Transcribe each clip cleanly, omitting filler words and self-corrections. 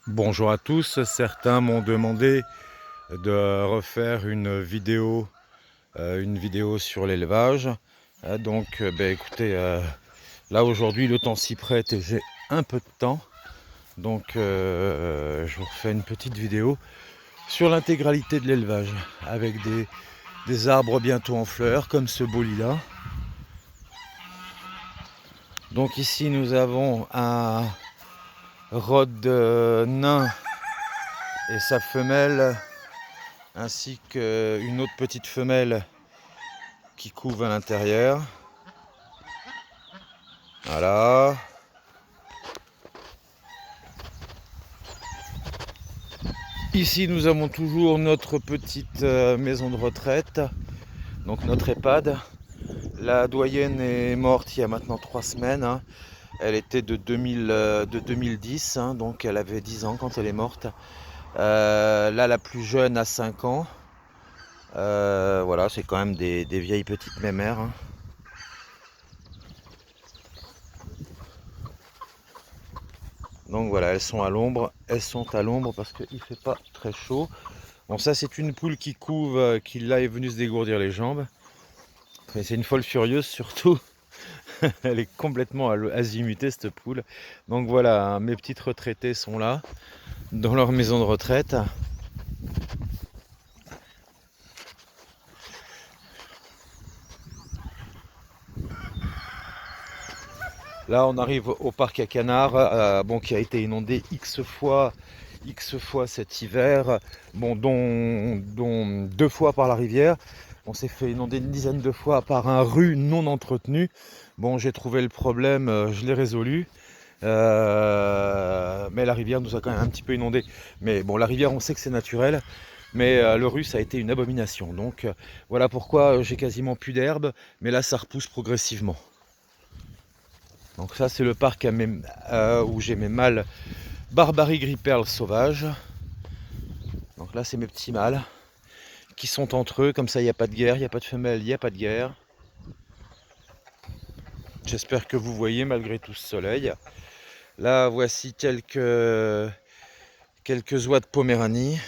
Bonjour à tous, certains m'ont demandé de refaire une vidéo sur l'élevage. Écoutez, là aujourd'hui le temps s'y prête et j'ai un peu de temps. Je vous refais une petite vidéo sur l'intégralité de l'élevage avec des arbres bientôt en fleurs comme ce beau lilas. Donc ici nous avons un rod nain et sa femelle, ainsi qu'une autre petite femelle qui couve à l'intérieur. Voilà. Ici nous avons toujours notre petite maison de retraite, donc notre EHPAD. La doyenne est morte il y a maintenant 3 semaines, hein. Elle était de 2010, hein, donc elle avait 10 ans quand elle est morte. Là la plus jeune a 5 ans. Voilà, c'est quand même des vieilles petites mémères, hein. Donc voilà, elles sont à l'ombre parce qu'il ne fait pas très chaud. Bon, ça c'est une poule qui couve, qui là est venue se dégourdir les jambes. Mais c'est une folle furieuse surtout. Elle est complètement azimutée cette poule. Donc voilà, hein, mes petites retraitées sont là, dans leur maison de retraite. Là on arrive au parc à canards, qui a été inondé X fois cet hiver, dont 2 fois par la rivière. On s'est fait inonder une dizaine de fois par un rue non entretenu. Bon, j'ai trouvé le problème, je l'ai résolu. Mais la rivière nous a quand même un petit peu inondé. Mais bon, la rivière, on sait que c'est naturel. Mais le rue, ça a été une abomination. Donc voilà pourquoi j'ai quasiment plus d'herbe. Mais là, ça repousse progressivement. Donc ça, c'est le parc où j'ai mes mâles Barbarie Gris-Perle sauvages. Donc là, c'est mes petits mâles qui sont entre eux. Comme ça, il n'y a pas de guerre, il n'y a pas de femelle, il n'y a pas de guerre. J'espère que vous voyez malgré tout ce soleil. Là, voici quelques oies de Poméranie.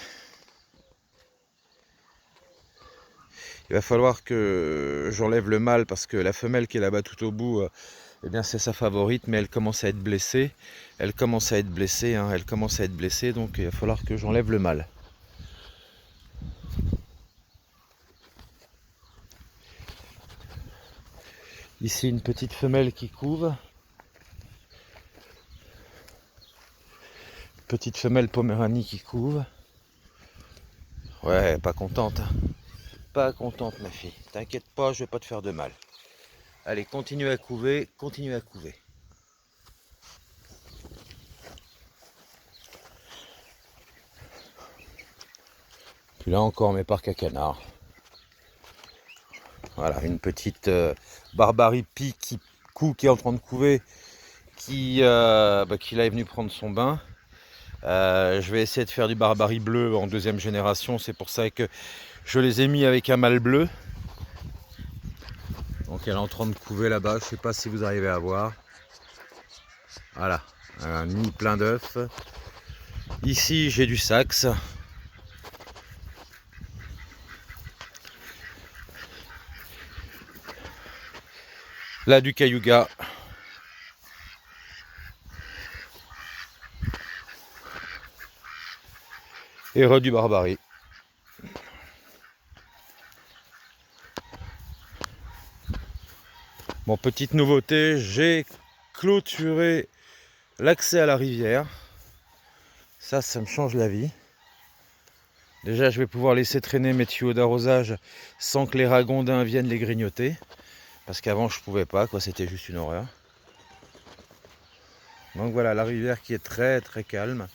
Il va falloir que j'enlève le mâle parce que la femelle qui est là-bas tout au bout, eh bien c'est sa favorite, mais elle commence à être blessée. Elle commence à être blessée, hein, donc il va falloir que j'enlève le mâle. Ici une petite femelle qui couve. Petite femelle Poméranie qui couve. Ouais, pas contente, hein. Pas contente ma fille. T'inquiète pas, je vais pas te faire de mal. Allez, continue à couver, continue à couver. Puis là encore mes parcs à canards. Voilà, une petite Barbarie Pie qui est en train de couver, qui là est venu prendre son bain. Je vais essayer de faire du Barbarie bleu en 2e génération, c'est pour ça que je les ai mis avec un mâle bleu. Donc elle est en train de couver là-bas, je sais pas si vous arrivez à voir. Voilà, un nid plein d'œufs. Ici j'ai du Saxe. Là du Cayuga. Et du Barbarie. Bon, petite nouveauté, j'ai clôturé l'accès à la rivière. Ça me change la vie. Déjà, je vais pouvoir laisser traîner mes tuyaux d'arrosage sans que les ragondins viennent les grignoter. Parce qu'avant, je pouvais pas, quoi, c'était juste une horreur. Donc voilà, la rivière qui est très très calme.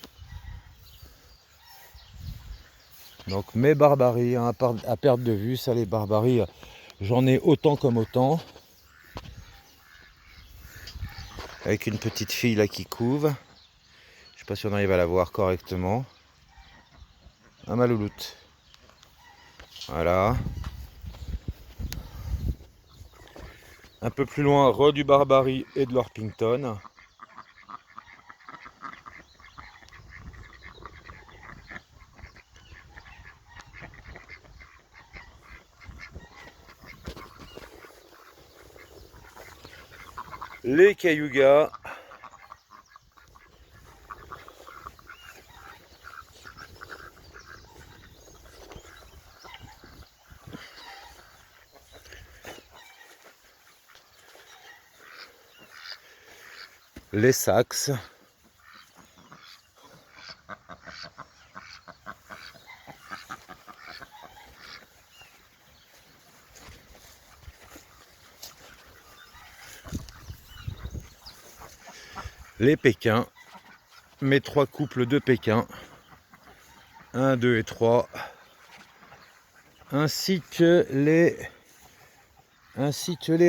Donc mes barbaries, hein, à perte de vue, ça les barbaries, j'en ai autant comme autant. Avec une petite fille là qui couve. Je sais pas si on arrive à la voir correctement. Un malouloute. Voilà. Un peu plus loin, du Barbarie et de l'Orpington. Les cayugas. Les saxes. Les Pékins, mes 3 couples de Pékins, 1, 2 et 3, ainsi que les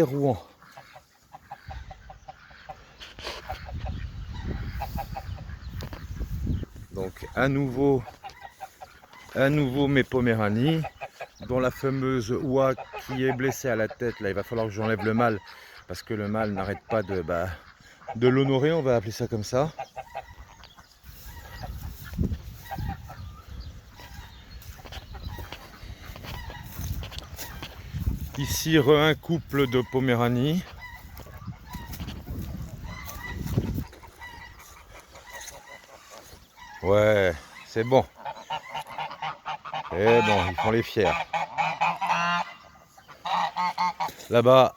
Rouen. Donc à nouveau mes Poméranies, dont la fameuse oie qui est blessée à la tête. Là, il va falloir que j'enlève le mâle, parce que le mâle n'arrête pas de l'honorer, on va appeler ça comme ça. Ici, un couple de Poméranie. Ouais, c'est bon. C'est bon, ils font les fiers. Là-bas,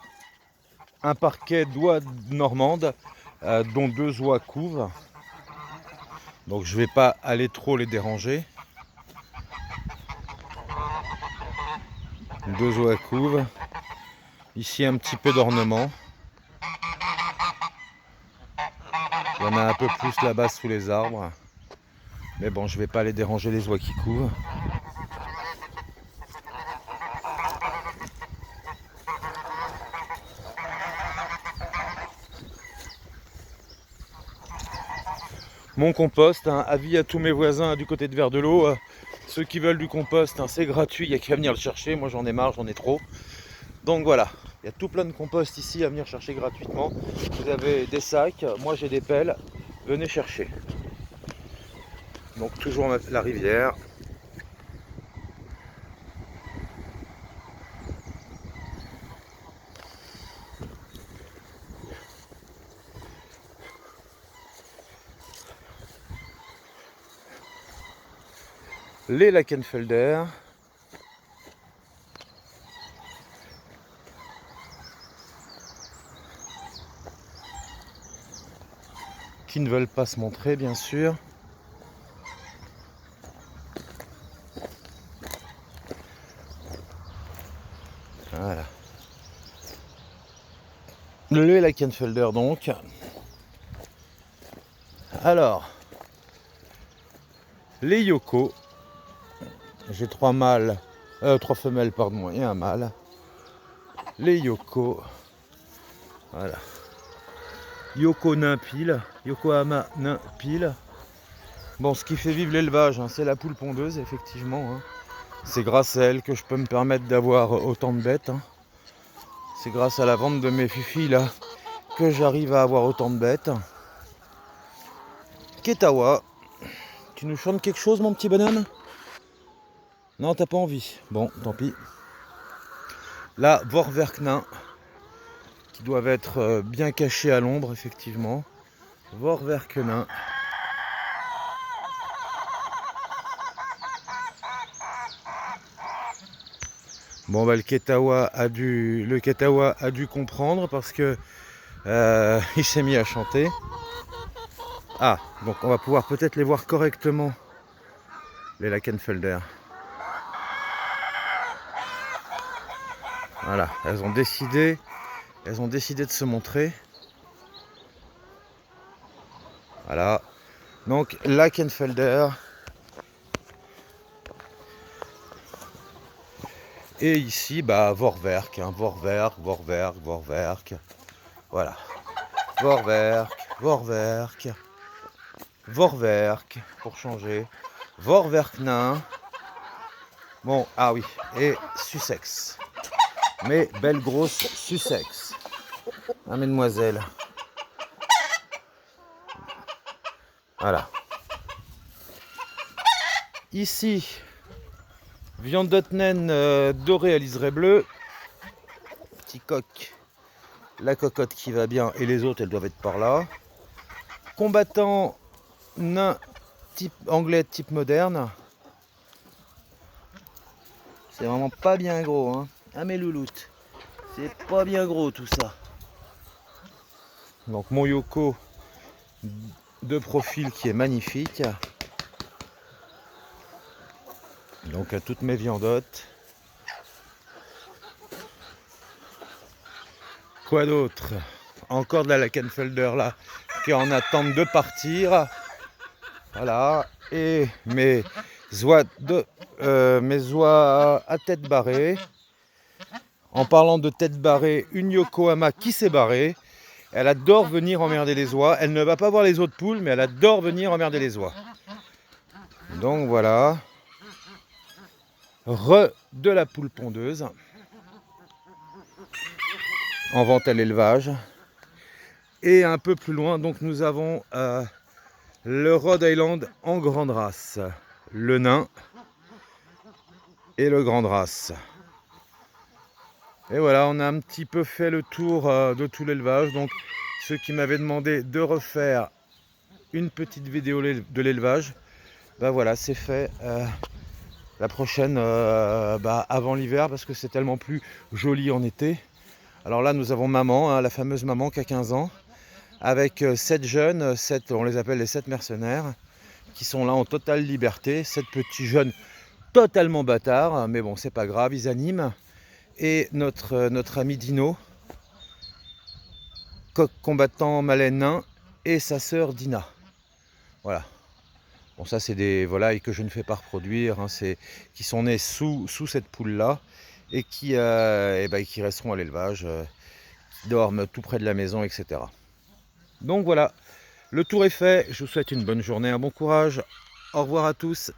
un parquet d'oies normandes, dont 2 oies couvent. Donc je vais pas aller trop les déranger. 2 oies couvent. Ici un petit peu d'ornement. Il y en a un peu plus là-bas sous les arbres. Mais bon, je vais pas aller déranger les oies qui couvent. Mon compost, hein, avis à tous mes voisins du côté de Verdelot, ceux qui veulent du compost, hein, c'est gratuit, il n'y a qu'à venir le chercher. Moi j'en ai marre, j'en ai trop. Donc voilà, il y a tout plein de compost ici à venir chercher gratuitement. Vous avez des sacs, moi j'ai des pelles, venez chercher. Donc toujours la rivière. Les Lackenfelder. Qui ne veulent pas se montrer, bien sûr. Voilà. Le Lackenfelder donc. Alors, les Yoko. J'ai 3 mâles, 3 femelles pardon, et un mâle. Les Yoko. Voilà. Yoko nain pile, Yokohama nain pile. Bon, ce qui fait vivre l'élevage, hein, c'est la poule pondeuse, effectivement. Hein. C'est grâce à elle que je peux me permettre d'avoir autant de bêtes. Hein. C'est grâce à la vente de mes fifis là que j'arrive à avoir autant de bêtes. Ketawa, tu nous chantes quelque chose, mon petit bonhomme? Non, t'as pas envie. Bon, tant pis. Là, Vorwerk nain, qui doivent être bien cachés à l'ombre, effectivement. Vorwerk nain. Bon bah le Ketawa a dû comprendre parce que il s'est mis à chanter. Ah, donc on va pouvoir peut-être les voir correctement, les Lackenfelder. Voilà, elles ont décidé de se montrer. Voilà. Donc Lackenfelder. Et ici, bah, Vorwerk, hein, Vorwerk. Voilà. Vorwerk, pour changer. Vorwerk nain. Bon, ah oui, et Sussex. Mais belle grosse Sussex. Ah, mesdemoiselles. Voilà. Ici, viande d'Otnen dorée à liseré bleu. Petit coq La cocotte qui va bien et les autres, elles doivent être par là. Combattant nain type anglais, type moderne. C'est vraiment pas bien gros, hein. Ah mes louloutes, c'est pas bien gros tout ça. Donc mon Yoko de profil qui est magnifique. Donc à toutes mes viandottes. Quoi d'autre? Encore de la Lackenfelder là qui est en attente de partir. Voilà. Et mes oies à tête barrée. En parlant de tête barrée, une Yokohama qui s'est barrée. Elle adore venir emmerder les oies. Elle ne va pas voir les autres poules, mais elle adore venir emmerder les oies. Donc voilà. De la poule pondeuse. En vente à l'élevage. Et un peu plus loin, donc nous avons le Rhode Island en grande race. Le nain et le grande race. Et voilà, on a un petit peu fait le tour de tout l'élevage. Donc ceux qui m'avaient demandé de refaire une petite vidéo de l'élevage, ben voilà, c'est fait. La prochaine avant l'hiver, parce que c'est tellement plus joli en été. Alors là, nous avons maman, hein, la fameuse maman qui a 15 ans, avec 7 jeunes, on les appelle les 7 mercenaires, qui sont là en totale liberté. 7 petits jeunes totalement bâtards, mais bon, c'est pas grave, ils animent. Et notre ami Dino, coq combattant malais nain, et sa sœur Dina. Voilà. Bon, ça c'est des volailles que je ne fais pas reproduire, hein, qui sont nées sous cette poule-là, et qui resteront à l'élevage, qui dorment tout près de la maison, etc. Donc voilà, le tour est fait. Je vous souhaite une bonne journée, un bon courage. Au revoir à tous.